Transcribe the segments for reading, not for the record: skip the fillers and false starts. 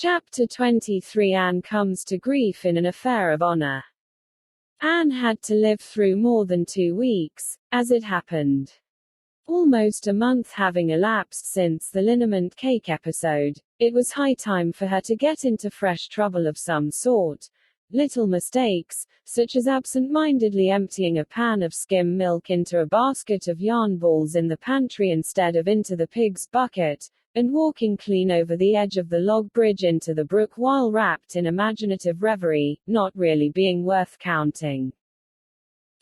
Chapter 23. Anne comes to grief in an affair of honor. Anne had to live through more than 2 weeks, as it happened. Almost a month having elapsed since the liniment cake episode, it was high time for her to get into fresh trouble of some sort. Little mistakes, such as absent-mindedly emptying a pan of skim milk into a basket of yarn balls in the pantry instead of into the pig's bucket, and walking clean over the edge of the log bridge into the brook while wrapped in imaginative reverie, not really being worth counting.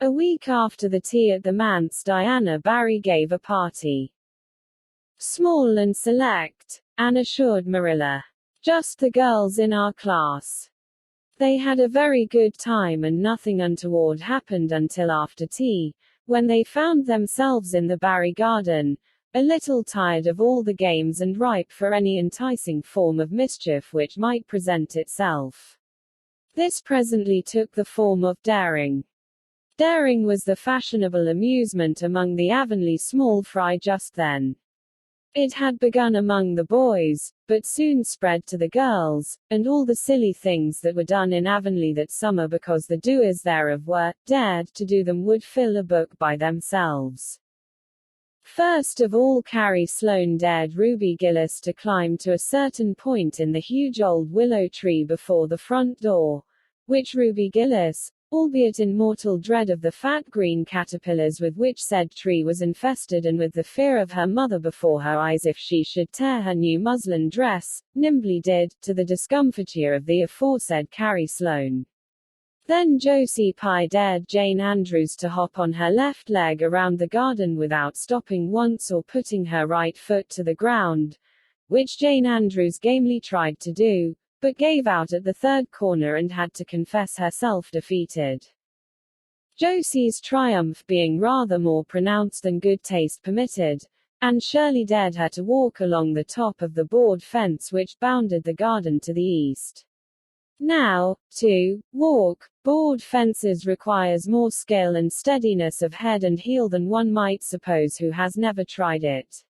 A week after the tea at the manse, Diana Barry gave a party. Small and select, Anne assured Marilla. Just the girls in our class. They had a very good time and nothing untoward happened until after tea, when they found themselves in the Barry garden, a little tired of all the games and ripe for any enticing form of mischief which might present itself. This presently took the form of daring. Daring was the fashionable amusement among the Avonlea small fry just then. It had begun among the boys, but soon spread to the girls, and all the silly things that were done in Avonlea that summer because the doers thereof were dared to do them would fill a book by themselves. First of all, Carrie Sloane dared Ruby Gillis to climb to a certain point in the huge old willow tree before the front door, which Ruby Gillis, albeit in mortal dread of the fat green caterpillars with which said tree was infested and with the fear of her mother before her eyes if she should tear her new muslin dress, nimbly did, to the discomfiture of the aforesaid Carrie Sloane. Then Josie Pye dared Jane Andrews to hop on her left leg around the garden without stopping once or putting her right foot to the ground, which Jane Andrews gamely tried to do, but gave out at the third corner and had to confess herself defeated. Josie's triumph being rather more pronounced than good taste permitted, Anne Shirley dared her to walk along the top of the board fence which bounded the garden to the east. Now, to walk board fences requires more skill and steadiness of head and heel than one might suppose who has never tried it.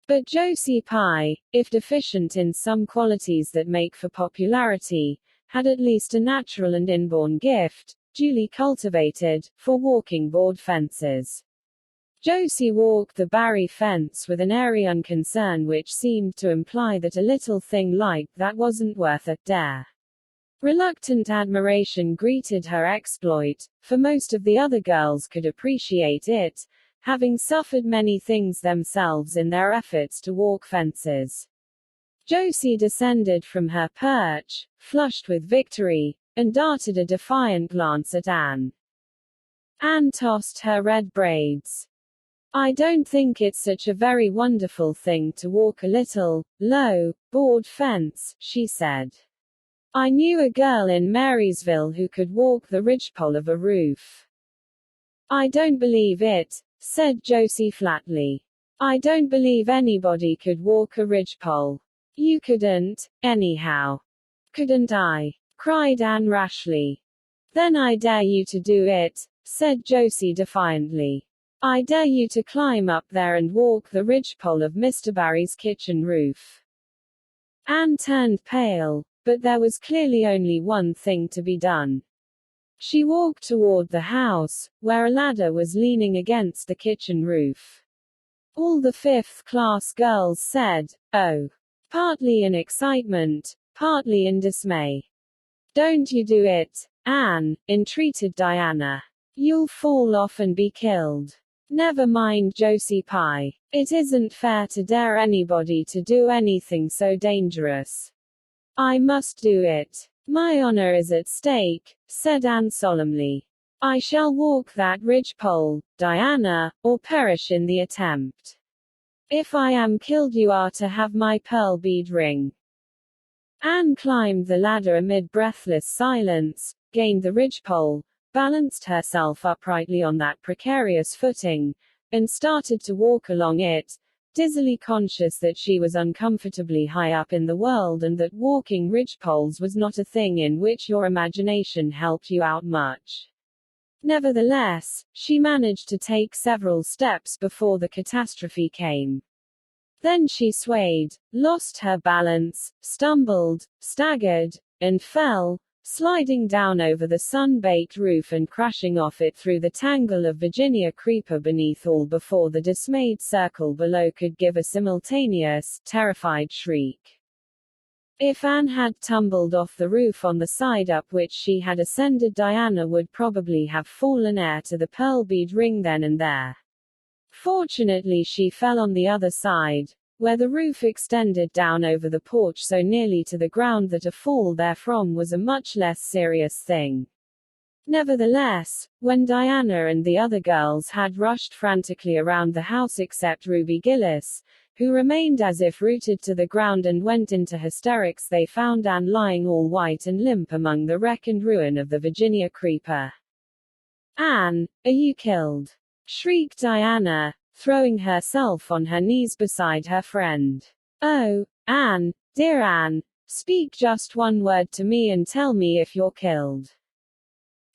But Josie Pye, if deficient in some qualities that make for popularity, had at least a natural and inborn gift, duly cultivated, for walking board fences. Josie walked the Barry fence with an airy unconcern which seemed to imply that a little thing like that wasn't worth a dare. Reluctant admiration greeted her exploit, for most of the other girls could appreciate it, having suffered many things themselves in their efforts to walk fences. Josie descended from her perch, flushed with victory, and darted a defiant glance at Anne. Anne tossed her red braids. I don't think it's such a very wonderful thing to walk a little, low, board fence, she said. I knew a girl in Marysville who could walk the ridgepole of a roof. I don't believe it, said Josie flatly. I don't believe anybody could walk a ridgepole. You couldn't, anyhow. Couldn't I? Cried Anne rashly. Then I dare you to do it, said Josie defiantly. I dare you to climb up there and walk the ridgepole of Mr. Barry's kitchen roof. Anne turned pale, but there was clearly only one thing to be done. She walked toward the house, where a ladder was leaning against the kitchen roof. All the fifth-class girls said, "Oh," partly in excitement, partly in dismay. Don't you do it, Anne, entreated Diana. You'll fall off and be killed. Never mind Josie Pye. It isn't fair to dare anybody to do anything so dangerous. I must do it. My honor is at stake, said Anne solemnly. I shall walk that ridgepole, Diana, or perish in the attempt. If I am killed you are to have my pearl bead ring. Anne climbed the ladder amid breathless silence, gained the ridgepole, balanced herself uprightly on that precarious footing, and started to walk along it, dizzily conscious that she was uncomfortably high up in the world and that walking ridgepoles was not a thing in which your imagination helped you out much. Nevertheless, she managed to take several steps before the catastrophe came. Then she swayed, lost her balance, stumbled, staggered, and fell, sliding down over the sun-baked roof and crashing off it through the tangle of Virginia creeper beneath, all before the dismayed circle below could give a simultaneous, terrified shriek. If Anne had tumbled off the roof on the side up which she had ascended, Diana would probably have fallen heir to the pearl bead ring then and there. Fortunately she fell on the other side, where the roof extended down over the porch so nearly to the ground that a fall therefrom was a much less serious thing. Nevertheless, when Diana and the other girls had rushed frantically around the house except Ruby Gillis, who remained as if rooted to the ground and went into hysterics, they found Anne lying all white and limp among the wreck and ruin of the Virginia creeper. "Anne, are you killed?" shrieked Diana, throwing herself on her knees beside her friend. "Oh, Anne, dear Anne, speak just one word to me and tell me if you're killed."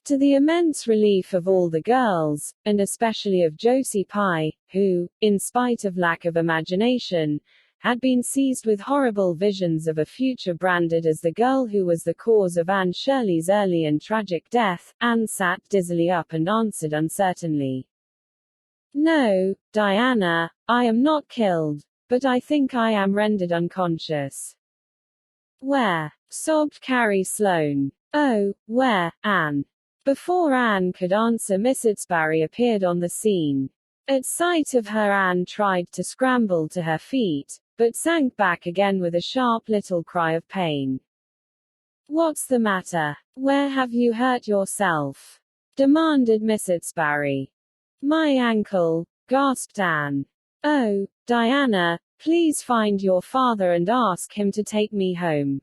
To the immense relief of all the girls, and especially of Josie Pye, who, in spite of lack of imagination, had been seized with horrible visions of a future branded as the girl who was the cause of Anne Shirley's early and tragic death, Anne sat dizzily up and answered uncertainly, "No, Diana, I am not killed, but I think I am rendered unconscious." "Where?" sobbed Carrie Sloane. "Oh, where, Anne?" Before Anne could answer, Miss Sutsbury appeared on the scene. At sight of her, Anne tried to scramble to her feet, but sank back again with a sharp little cry of pain. "What's the matter? Where have you hurt yourself?" demanded Miss Sutsbury. "My ankle," gasped Anne. "Oh, Diana, please find your father and ask him to take me home.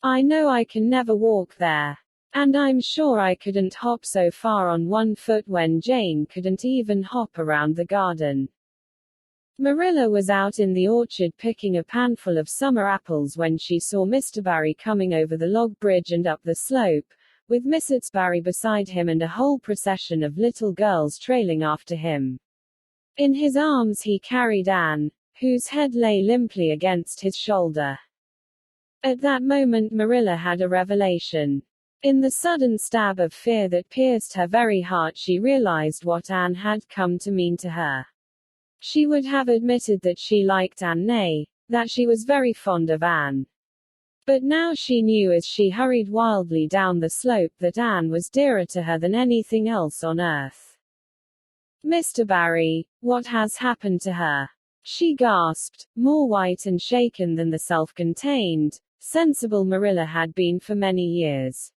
I know I can never walk there. And I'm sure I couldn't hop so far on one foot when Jane couldn't even hop around the garden." Marilla was out in the orchard picking a panful of summer apples when she saw Mr. Barry coming over the log bridge and up the slope, with Miss Sutsbury beside him and a whole procession of little girls trailing after him. In his arms he carried Anne, whose head lay limply against his shoulder. At that moment Marilla had a revelation. In the sudden stab of fear that pierced her very heart, she realized what Anne had come to mean to her. She would have admitted that she liked Anne, nay, that she was very fond of Anne. But now she knew as she hurried wildly down the slope that Anne was dearer to her than anything else on earth. "Mr. Barry, what has happened to her?" she gasped, more white and shaken than the self-contained, sensible Marilla had been for many years.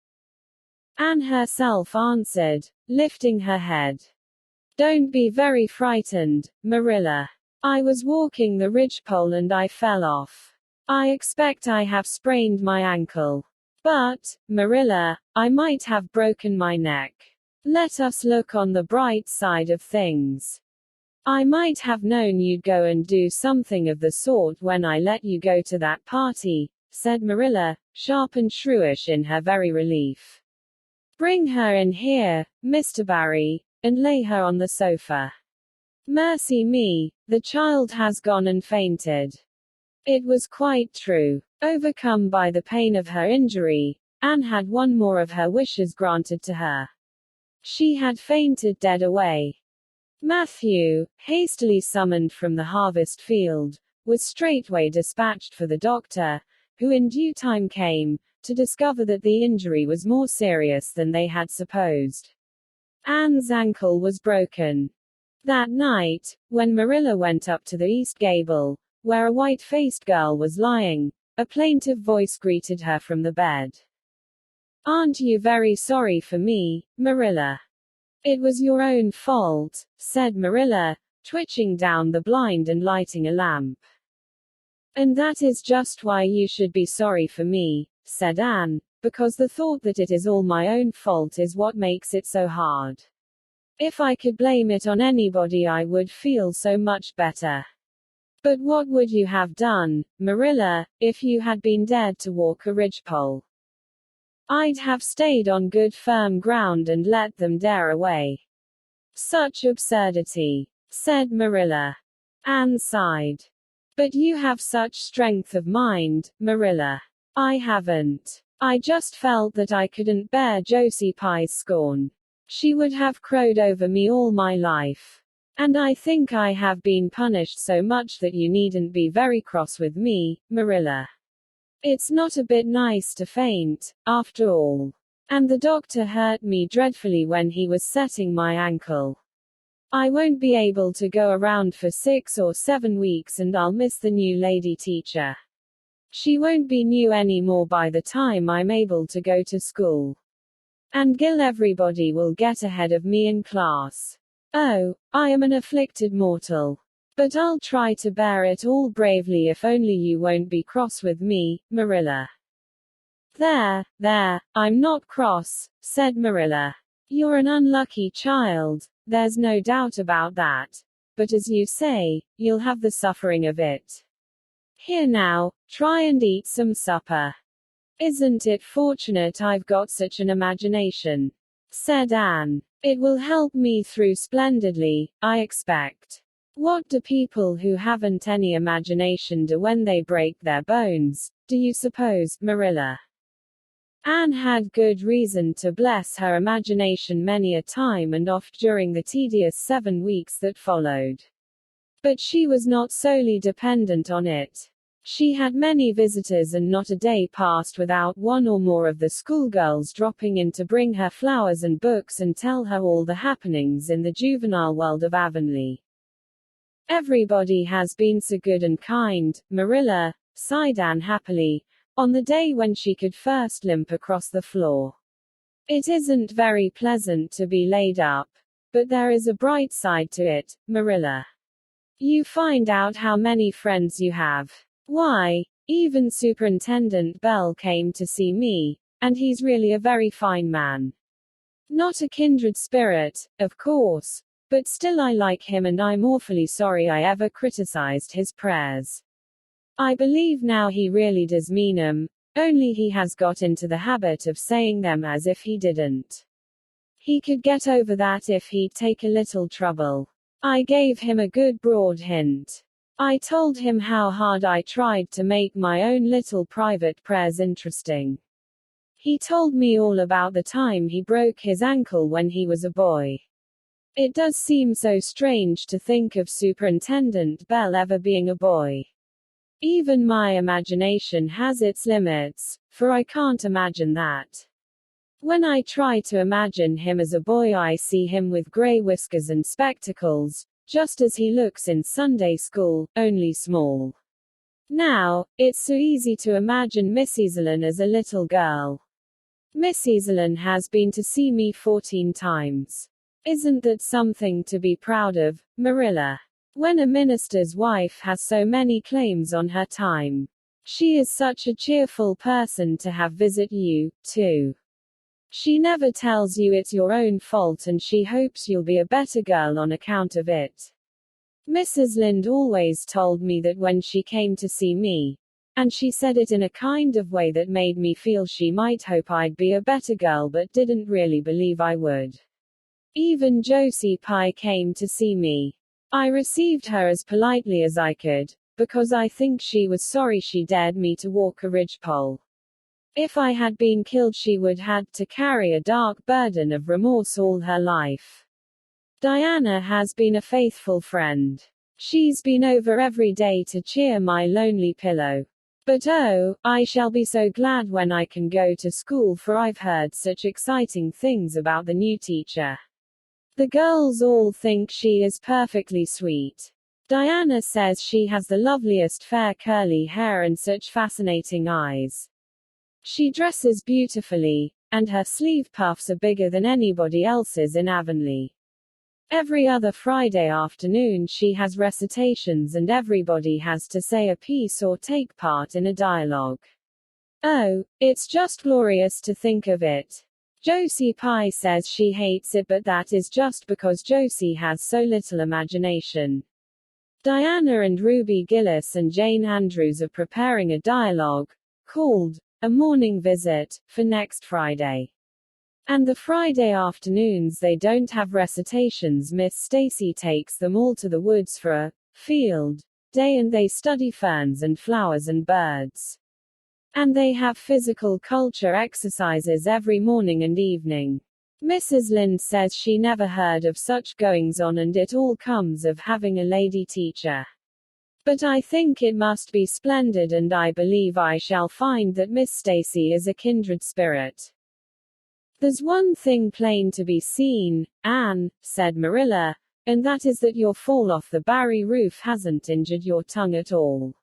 Anne herself answered, lifting her head. "Don't be very frightened, Marilla. I was walking the ridgepole and I fell off. I expect I have sprained my ankle. But, Marilla, I might have broken my neck. Let us look on the bright side of things. I might have known you'd go and do something of the sort when I let you go to that party," said Marilla, sharp and shrewish in her very relief. "Bring her in here, Mr. Barry, and lay her on the sofa. Mercy me, the child has gone and fainted." It was quite true. Overcome by the pain of her injury, Anne had one more of her wishes granted to her. She had fainted dead away. Matthew, hastily summoned from the harvest field, was straightway dispatched for the doctor, who in due time came, to discover that the injury was more serious than they had supposed. Anne's ankle was broken. That night, when Marilla went up to the east gable, where a white-faced girl was lying, a plaintive voice greeted her from the bed. "Aren't you very sorry for me, Marilla?" "It was your own fault," said Marilla, twitching down the blind and lighting a lamp. "And that is just why you should be sorry for me," said Anne, "because the thought that it is all my own fault is what makes it so hard. If I could blame it on anybody I would feel so much better. But what would you have done, Marilla, if you had been dared to walk a ridgepole?" "I'd have stayed on good firm ground and let them dare away." "Such absurdity," said Marilla. Anne sighed. But you have such strength of mind, Marilla. I haven't. I just felt that I couldn't bear Josie Pye's scorn. She would have crowed over me all my life. And I think I have been punished so much that you needn't be very cross with me, Marilla. It's not a bit nice to faint, after all. And the doctor hurt me dreadfully when he was setting my ankle. I won't be able to go around for 6 or 7 weeks and I'll miss the new lady teacher. She won't be new anymore by the time I'm able to go to school. And Gil, everybody will get ahead of me in class. Oh, I am an afflicted mortal. But I'll try to bear it all bravely if only you won't be cross with me, Marilla. There, I'm not cross, said Marilla. You're an unlucky child, there's no doubt about that. But as you say, you'll have the suffering of it. Here now, try and eat some supper. Isn't it fortunate I've got such an imagination? Said Anne. It will help me through splendidly, I expect. What do people who haven't any imagination do when they break their bones, do you suppose, Marilla? Anne had good reason to bless her imagination many a time and oft during the tedious 7 weeks that followed. But she was not solely dependent on it. She had many visitors and not a day passed without one or more of the schoolgirls dropping in to bring her flowers and books and tell her all the happenings in the juvenile world of Avonlea. Everybody has been so good and kind, Marilla, sighed Anne happily, on the day when she could first limp across the floor. It isn't very pleasant to be laid up, but there is a bright side to it, Marilla. You find out how many friends you have. Why, even Superintendent Bell came to see me, and he's really a very fine man. Not a kindred spirit, of course, but still I like him and I'm awfully sorry I ever criticized his prayers. I believe now he really does mean 'em, only he has got into the habit of saying them as if he didn't. He could get over that if he'd take a little trouble. I gave him a good broad hint. I told him how hard I tried to make my own little private prayers interesting. He told me all about the time he broke his ankle when he was a boy. It does seem so strange to think of Superintendent Bell ever being a boy. Even my imagination has its limits, for I can't imagine that. When I try to imagine him as a boy, I see him with gray whiskers and spectacles, just as he looks in Sunday school, only small. Now, it's so easy to imagine Miss Easelyn as a little girl. Miss Easelyn has been to see me 14 times. Isn't that something to be proud of, Marilla? When a minister's wife has so many claims on her time. She is such a cheerful person to have visit you, too. She never tells you it's your own fault and she hopes you'll be a better girl on account of it. Mrs. Lynde always told me that when she came to see me, and she said it in a kind of way that made me feel she might hope I'd be a better girl but didn't really believe I would. Even Josie Pye came to see me. I received her as politely as I could, because I think she was sorry she dared me to walk a ridgepole. If I had been killed she would had to carry a dark burden of remorse all her life. Diana has been a faithful friend. She's been over every day to cheer my lonely pillow. But oh, I shall be so glad when I can go to school, for I've heard such exciting things about the new teacher. The girls all think she is perfectly sweet. Diana says she has the loveliest fair curly hair and such fascinating eyes. She dresses beautifully, and her sleeve puffs are bigger than anybody else's in Avonlea. Every other Friday afternoon she has recitations and everybody has to say a piece or take part in a dialogue. Oh, it's just glorious to think of it. Josie Pye says she hates it, but that is just because Josie has so little imagination. Diana and Ruby Gillis and Jane Andrews are preparing a dialogue, called A Morning Visit, for next Friday. And the Friday afternoons they don't have recitations. Miss Stacy takes them all to the woods for a field day and they study ferns and flowers and birds. And they have physical culture exercises every morning and evening. Mrs. Lynde says she never heard of such goings-on, and it all comes of having a lady teacher. But I think it must be splendid, and I believe I shall find that Miss Stacy is a kindred spirit. There's one thing plain to be seen, Anne, said Marilla, and that is that your fall off the Barry roof hasn't injured your tongue at all.